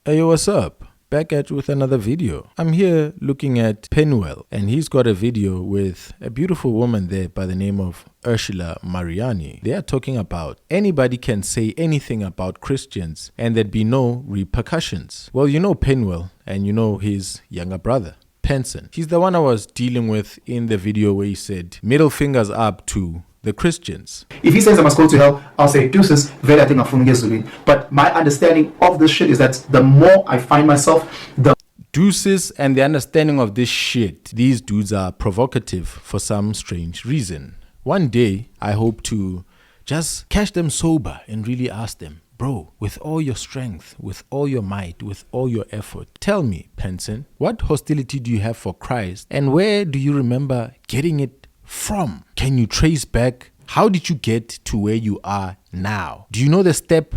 Hey, what's up? Back at you with another video. I'm here looking at Penuel, and he's got a video with a beautiful woman there by the name of Ursula Mariani. They are talking about anybody can say anything about Christians and there'd be no repercussions. Well, you know Penuel, and you know his younger brother, Penson. He's the one I was dealing with in the video where he said middle fingers up to the Christians. If he says I must go to hell, I'll say deuces, very I think I'm. But my understanding of this shit is that the more I find myself, the Deuces and the understanding of this shit. These dudes are provocative for some strange reason. One day, I hope to just catch them sober and really ask them, bro, with all your strength, with all your might, with all your effort, tell me, Penson, what hostility do you have for Christ and where do you remember getting it from? Can you trace back? How did you get to where you are now? Do you know the step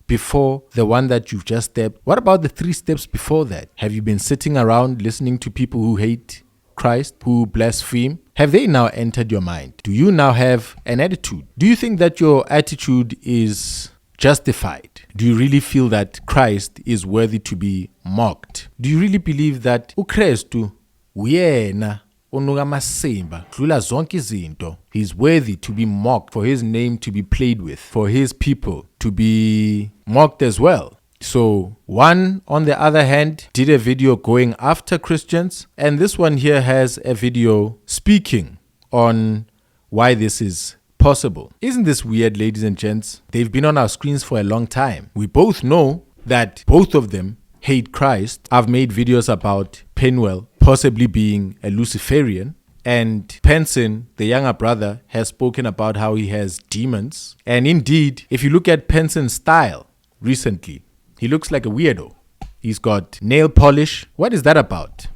before the one that you've just stepped? What about the 3 steps before that? Have you been sitting around listening to people who hate Christ, who blaspheme? Have they now entered your mind? Do you now have an attitude? Do you think that your attitude is justified? Do you really feel that Christ is worthy to be mocked? Do you really believe that uKristu uyena onokamasimba dlula zonke izinto? He's worthy to be mocked, for his name to be played with, for his people to be mocked as well. So one, on the other hand, did a video going after Christians, and this one here has a video speaking on why this is possible. Isn't this weird, ladies and gents? They've been on our screens for a long time. We both know that both of them hate Christ. I've made videos about Penuel possibly being a Luciferian, and Penson, the younger brother, has spoken about how he has demons. And indeed, if you look at Penson's style recently, he looks like a weirdo. He's got nail polish. What is that about?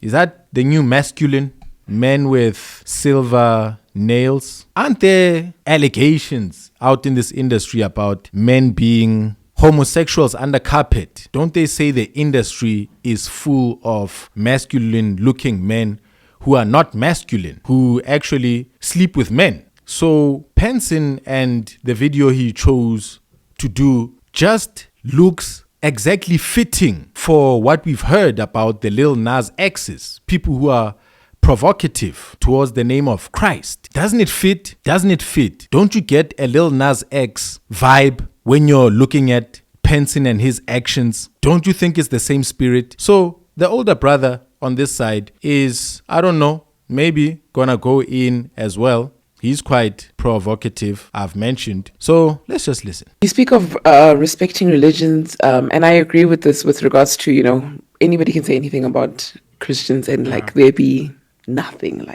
Is that the new masculine? Men with silver nails? Aren't there allegations out in this industry about men being homosexuals under carpet? Don't they say the industry is full of masculine looking men who are not masculine, who actually sleep with men? So Penson and the video he chose to do just looks exactly fitting for what we've heard about the Lil Nas X's, people who are provocative towards the name of Christ. Doesn't it fit? Doesn't it fit? Don't you get a Lil Nas X vibe when you're looking at Penson and his actions? Don't you think it's the same spirit? So the older brother on this side is, I don't know, maybe gonna go in as well. He's quite provocative, I've mentioned. So let's just listen. You speak of respecting religions, and I agree with this with regards to, anybody can say anything about Christians and there be nothing,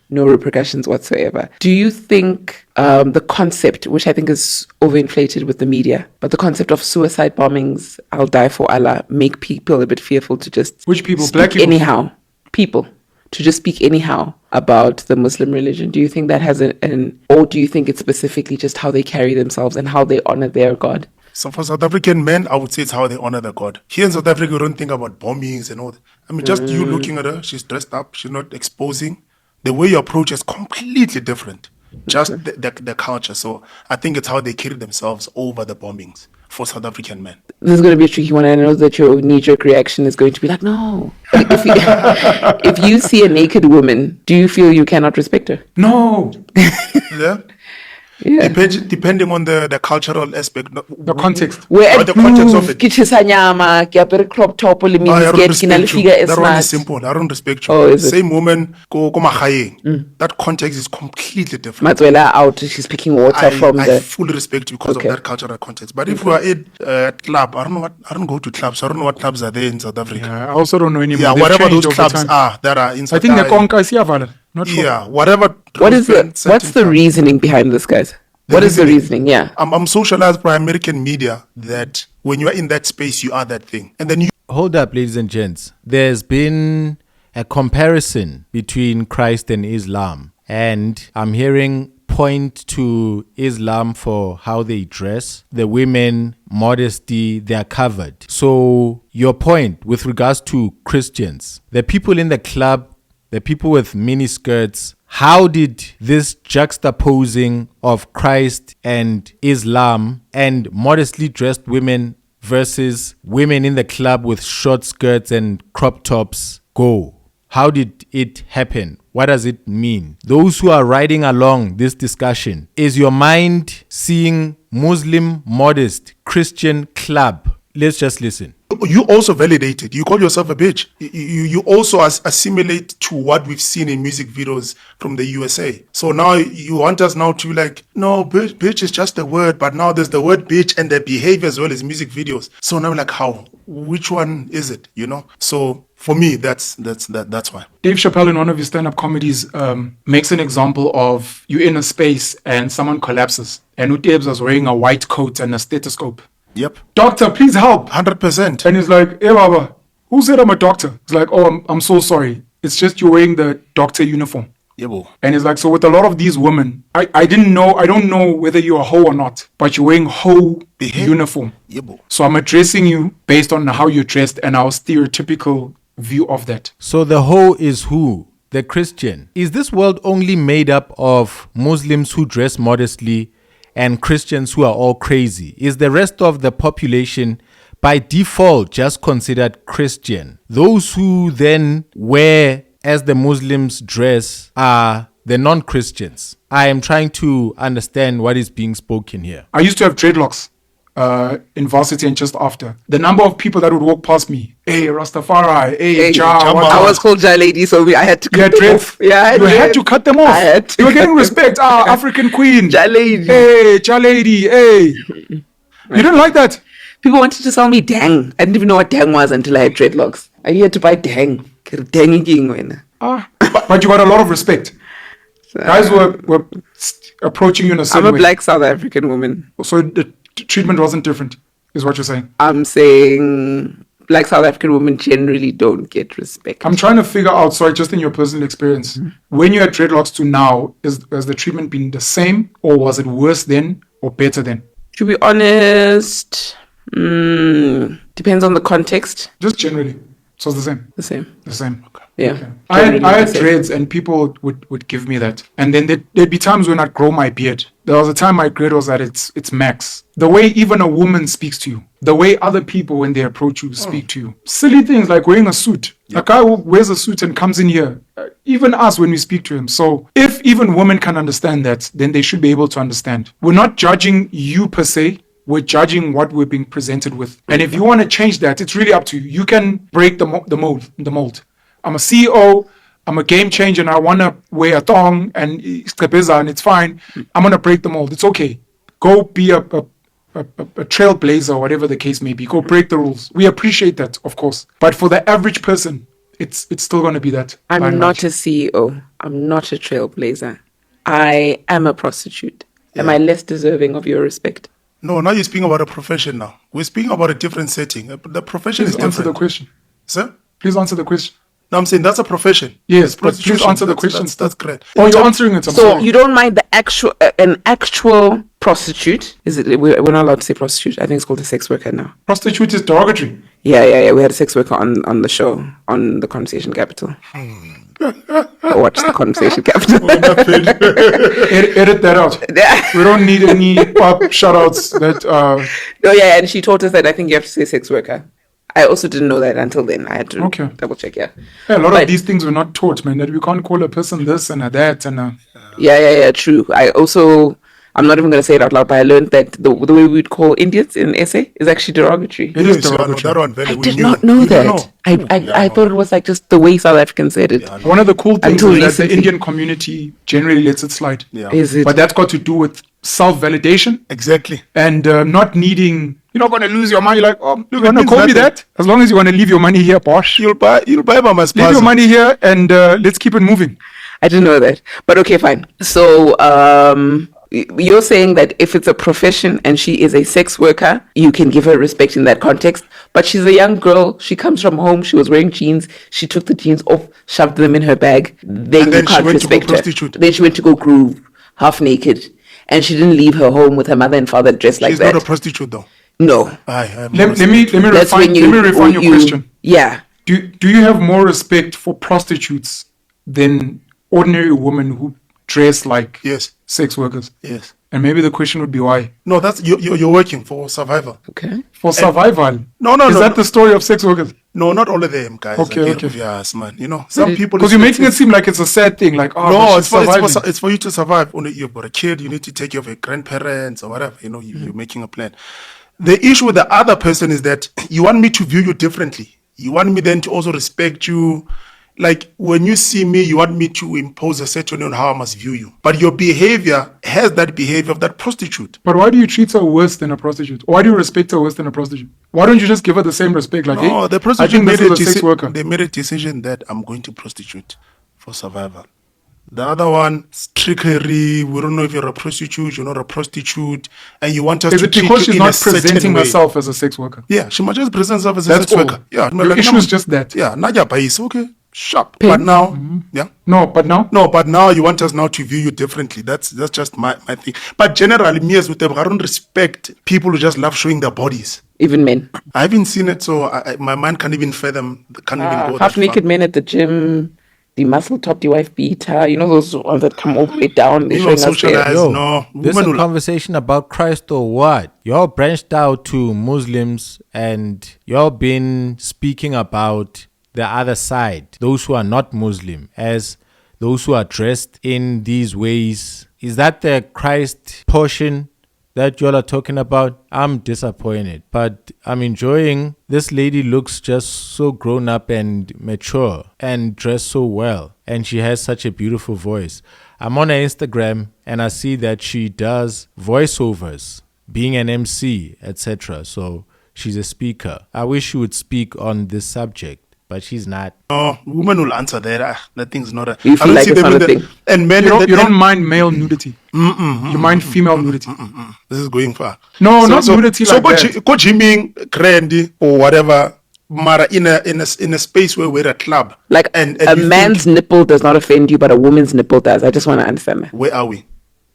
no repercussions whatsoever. Do you think the concept, which I think is overinflated with the media, but the concept of suicide bombings, I'll die for Allah, make people a bit fearful to just Which people? speak Black people? anyhow? People to just speak anyhow about the Muslim religion. Do you think that has or do you think it's specifically just how they carry themselves and how they honor their God? So for South African men, I would say it's how they honor their God. Here in South Africa, we don't think about bombings and all that. I mean, just you looking at her, she's dressed up, she's not exposing. The way you approach is completely different. Just the culture. So I think it's how they carry themselves over the bombings for South African men. This is going to be a tricky one. I know that your knee-jerk reaction is going to be like, no. If you see a naked woman, do you feel you cannot respect her? No. Yeah. Yeah. Depending on the cultural aspect. The context. Where Or the context of it. crop top or I don't respect you. That one is simple. I don't respect you. Oh, is it? Same woman, go mahayeng. That context is completely different. Matswela out, she's picking water from I the... fully respect you because Okay. of that cultural context. But if we are at club, I don't go to clubs. I don't know what clubs are there in South Africa. I also don't know anymore. Yeah, They've whatever changed those over clubs time. are that are in South I think the Africa. Konka is Yavala. Not sure. Yeah, whatever. What's the certain- reasoning behind this, guys? What is the reasoning? Yeah. I'm socialized by American media that when you are in that space, you are that thing. And then you Hold up, ladies and gents. There's been a comparison between Christ and Islam, and I'm hearing point to Islam for how they dress. The women, modesty, they are covered. So your point with regards to Christians, the people in the club, the people with mini skirts, how did this juxtaposing of Christ and Islam and modestly dressed women versus women in the club with short skirts and crop tops go? How did it happen? What does it mean? Those who are riding along this discussion, is your mind seeing Muslim, modest, Christian club? Let's just listen. You also validate it. You call yourself a bitch. You also assimilate to what we've seen in music videos from the USA. So now you want us now to like, no, bitch is just a word, but now there's the word bitch and the behavior as well as music videos. So now like, how? Which one is it? You know? So for me, that's why. Dave Chappelle in one of his stand-up comedies makes an example of you in a space and someone collapses, and Utebs was wearing a white coat and a stethoscope. Yep. Doctor, please help. 100%. And he's like, hey, Baba, who said I'm a doctor? He's like, oh, I'm so sorry. It's just you're wearing the doctor uniform. Yeah, bro. And he's like, so with a lot of these women, I don't know whether you're a hoe or not, but you're wearing hoe uniform. Yeah, bro. So I'm addressing you based on how you're dressed and our stereotypical view of that. So the hoe is who? The Christian. Is this world only made up of Muslims who dress modestly and Christians who are all crazy? Is the rest of the population by default just considered Christian? Those who then wear as the Muslims dress are the non-Christians. I am trying to understand what is being spoken here. I used to have dreadlocks in varsity and just after. The number of people that would walk past me, hey, Rastafari, hey, Ja. I was called Ja Lady, so I had to cut them off. Yeah, you had to cut them off. I had to. You were getting respect. African queen. Ja Lady. Hey, Ja Lady, hey. You didn't like that? People wanted to sell me dang. I didn't even know what dang was until I had dreadlocks. I had to buy dang. But But you got a lot of respect. Guys were approaching you in a certain I'm a way. black South African woman. So the treatment wasn't different, is what you're saying. I'm saying black South African women generally don't get respect. I'm trying to figure out, sorry, just in your personal experience, when you had dreadlocks to now, has the treatment been the same, or was it worse then or better then? To be honest, depends on the context. Just generally. So it's the same. The same. The same. Okay. Yeah. Okay. I had dreads, and people would give me that. And then there'd be times when I'd grow my beard. There was a time my beard was at its max. The way even a woman speaks to you, the way other people when they approach you speak to you. Silly things like wearing a suit. Yep. A guy who wears a suit and comes in here, even us when we speak to him. So if even women can understand that, then they should be able to understand. We're not judging you per se. We're judging what we're being presented with. And if you want to change that, it's really up to you. You can break the mold. I'm a CEO, I'm a game changer, and I want to wear a thong and it's fine. I'm going to break the mold. It's okay. Go be a trailblazer or whatever the case may be. Go break the rules. We appreciate that, of course. But for the average person, it's still going to be that. I'm not a CEO. I'm not a trailblazer. I am a prostitute. Yeah. Am I less deserving of your respect? No, now you're speaking about a profession now. We're speaking about a different setting. The profession is different. Please answer the question. Sir? Please answer the question. No, I'm saying that's a profession. Yes, but please answer the question. That's correct. Oh, you're answering it. So you don't mind the an actual prostitute? Is it? We're not allowed to say prostitute. I think it's called a sex worker now. Prostitute is derogatory. Yeah. We had a sex worker on the show on the Conversation Capital. Watch the Conversation Capital. Edit that out. We don't need any pop shout-outs that. No, yeah, and she taught us that I think you have to say sex worker. I also didn't know that until then. I had to double check. Yeah, a lot of these things were not taught, man. That we can't call a person this and a that and. Yeah. True. I'm not even going to say it out loud, but I learned that the way we'd call Indians in SA is actually derogatory. It is derogatory. I did not know that. I thought it was like just the way South Africans said it. Yeah, one of the cool things is that the Indian community generally lets it slide. Yeah. Is it? But that's got to do with self-validation. Exactly. And not needing, you're not going to lose your money. Like, oh, you're going to call me that? As long as you want to leave your money here, Bosh. You'll buy by my Leave your money here and let's keep it moving. I didn't know that. But okay, fine. So, you're saying that if it's a profession and she is a sex worker, you can give her respect in that context. But she's a young girl. She comes from home. She was wearing jeans. She took the jeans off, shoved them in her bag. Then you can't respect her. Then she went to go groove, half naked. And she didn't leave her home with her mother and father dressed like that. She's not a prostitute, though. No. Let me refine your question. Yeah. Do you have more respect for prostitutes than ordinary women who dress like sex workers? Yes. And maybe the question would be why? No, that's you're working for survival. Okay. For survival. No, Is no, that no. the story of sex workers? No, not all of them, guys. Okay, Again, okay. Yes, man. You know, some people. Because you're making it seem like it's a sad thing. Like, oh, No, but it's she's surviving. it's for you to survive. Only you've got a kid, you need to take care of your grandparents or whatever. You know, you're making a plan. The issue with the other person is that you want me to view you differently. You want me then to also respect you. Like when you see me, you want me to impose a certain on how I must view you. But your behavior has that behavior of that prostitute. But why do you treat her worse than a prostitute? Why do you respect her worse than a prostitute? Why don't you just give her the same respect? Like, No, hey, the I prostitute think made this is a sex worker. they made a decision that I'm going to prostitute for survival. The other one, it's trickery. We don't know if you're a prostitute, you're not a prostitute, and you want us Is to it treat because you she's in a not certain presenting way. herself as a sex worker? Yeah, she must just present herself as a That's sex all. worker. Yeah, The issue is just that. Yeah, Nadia Pais, okay, sharp. Pen. But now, yeah. No, but now? No, but now you want us now to view you differently. That's just my thing. But generally, me as with them, I don't respect people who just love showing their bodies. Even men. I haven't seen it, so my mind can't even fathom, can't even go that Half naked far. men at the gym, the muscle top, the wife beater, you know, those ones that come all the way down. They're You showing don't us there. socialize, Yo, no. this is Women a will- conversation about Christ or what? Y'all branched out to Muslims and y'all been speaking about the other side, those who are not Muslim, as those who are dressed in these ways. Is that the Christ portion that y'all are talking about? I'm disappointed, but I'm enjoying. This lady looks just so grown up and mature and dressed so well, and she has such a beautiful voice. I'm on her Instagram and I see that she does voiceovers, being an MC, etc. So she's a speaker. I wish she would speak on this subject, but she's not. No, women will answer that. That thing's not a. You I feel don't like see it's them not in a the- thing. And men, You don't mind male nudity. You mind female nudity. This is going far. No, not nudity like that. Go gymming, grandy or whatever. Mara in a space where we're a club. Like and a you man's think, nipple does not offend you, but a woman's nipple does. I just want to understand that. where are we?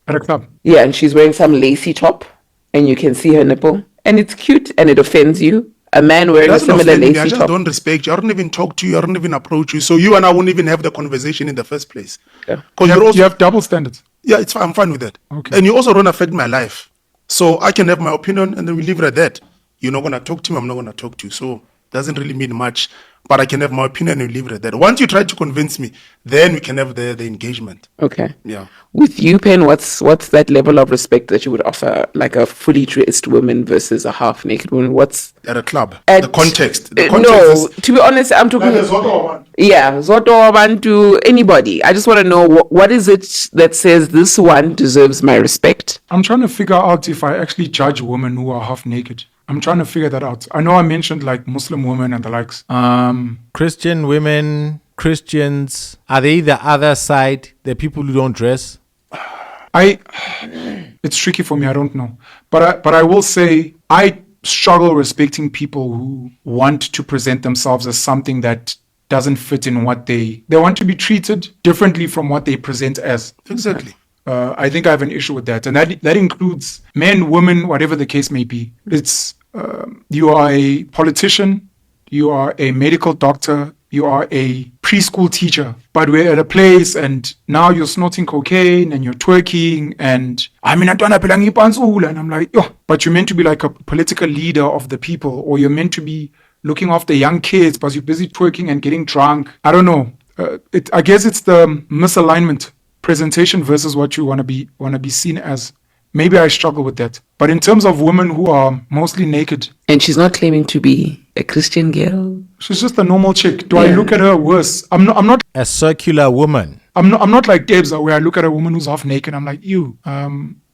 At a club. Yeah, and she's wearing some lacy top, and you can see her nipple, and it's cute, and it offends you. A man wearing a Doesn't similar offend me. I lacy just top. don't respect you. I don't even talk to you. I don't even approach you. So you and I won't even have the conversation in the first place. Yeah. Because You you're also, have double standards. yeah, it's fine. I'm fine with that. Okay. And you also don't affect my life. So I can have my opinion and then we leave it at that. You're not going to talk to me. I'm not going to talk to you. So it doesn't really mean much. But I can have my opinion and we leave it at that. Once you try to convince me, then we can have the engagement. Okay. Yeah. With you, Pen, what's that level of respect that you would offer, like a fully dressed woman versus a half naked woman? What's At a club. at, The context. The context no, is, to be honest, I'm talking. Yeah, Zoto Bantu, anybody. I just want to know what is it that says this one deserves my respect. I'm trying to figure out if I actually judge women who are half naked. I'm trying to figure that out. I know I mentioned like Muslim women and the likes. Christian women, Christians, are they the other side, the people who don't dress? It's tricky for me. I don't know, but I will say I struggle respecting people who want to present themselves as something that doesn't fit in what they want to be treated differently from what they present as. exactly. I think I have an issue with that, and that includes men, women, whatever the case may be. It's you are a politician, you are a medical doctor, you are a preschool teacher, but we're at a place and now you're snorting cocaine and you're twerking and and I'm like, yo, but you're meant to be like a political leader of the people, or you're meant to be looking after young kids, but you're busy twerking and getting drunk. I don't know. I guess it's the misalignment, presentation versus what you want to be seen as. Maybe I struggle with that. But in terms of women who are mostly naked, And she's not claiming to be a Christian girl. she's just a normal chick. Do I look at her worse? I'm not A circular woman. I'm not like Debs, where I look at a woman who's half naked. I'm like, ew.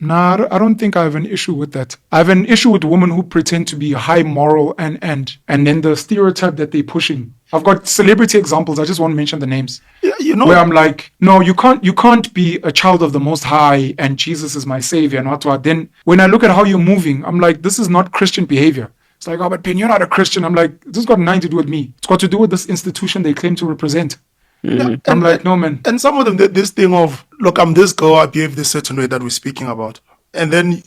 Nah, I don't think I have an issue with that. I have an issue with women who pretend to be high moral and then the stereotype that they're pushing. I've got celebrity examples. I just won't mention the names. Yeah, you know. Where I'm like, no, you can't be a child of the Most High and Jesus is my savior and what. Then when I look at how you're moving, I'm like, this is not Christian behavior. It's like, oh, but Pen, you're not a Christian. I'm like, this has got nothing to do with me. It's got to do with this institution they claim to represent. I'm like, no, man. And some of them, this thing of, look, I'm this girl, I behave this certain way that we're speaking about. And then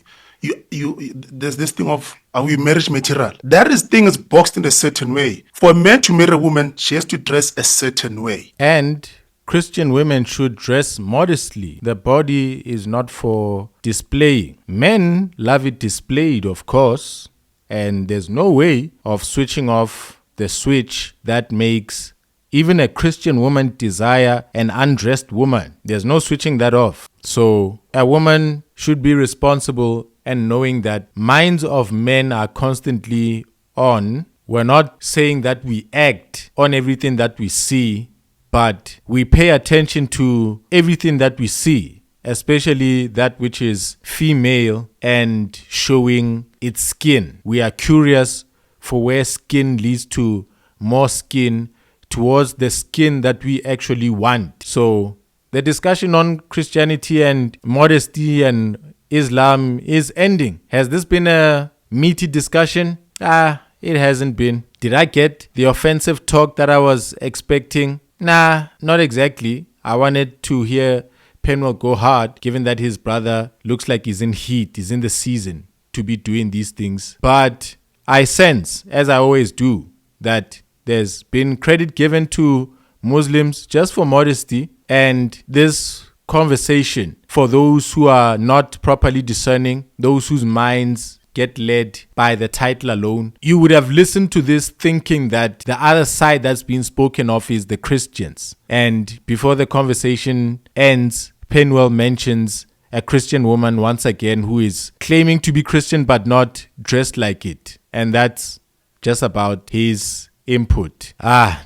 there's this thing of, are we marriage material? That thing is boxed in a certain way. For a man to marry a woman, she has to dress a certain way. And Christian women should dress modestly. The body is not for displaying. Men love it displayed, of course, and there's no way of switching off the switch that makes even a Christian woman desire an undressed woman. There's no switching that off. So a woman should be responsible and knowing that minds of men are constantly on. We're not saying that we act on everything that we see, but we pay attention to everything that we see, especially that which is female and showing its skin. We are curious for where skin leads to more skin towards the skin that we actually want. So the discussion on Christianity and modesty and Islam is ending. Has this been a meaty discussion? It hasn't been. Did I get the offensive talk that I was expecting? Nah, not exactly. I wanted to hear Penuel go hard, given that his brother looks like he's in heat, he's in the season to be doing these things. But I sense, as I always do, that there's been credit given to Muslims just for modesty, and this conversation for those who are not properly discerning, those whose minds get led by the title alone. You would have listened to this thinking that the other side that's being spoken of is the Christians. And before the conversation ends, Penuel mentions a Christian woman once again who is claiming to be Christian but not dressed like it. And that's just about his input.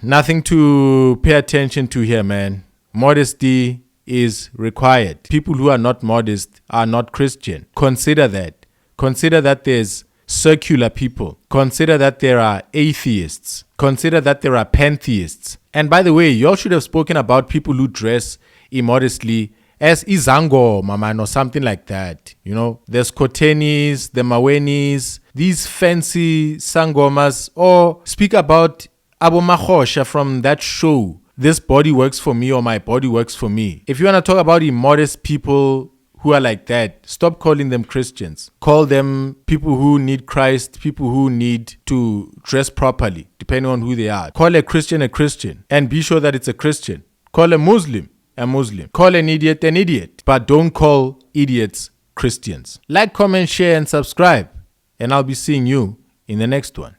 Nothing to pay attention to here, man. Modesty is required. People who are not modest are not Christian. Consider that. Consider that there's circular people. Consider that there are atheists. Consider that there are pantheists. And by the way, y'all should have spoken about people who dress immodestly as Izango, man, or something like that. You know, there's Kotenis, the Mawenis, these fancy sangomas, or speak about Abu Mahosha from that show, This Body Works For Me or My Body Works For Me. If you want to talk about immodest people who are like that, stop calling them Christians. Call them people who need Christ, people who need to dress properly, depending on who they are. Call a Christian, and be sure that it's a Christian. Call a Muslim. Call an idiot, but don't call idiots Christians. Like, comment, share, and subscribe, and I'll be seeing you in the next one.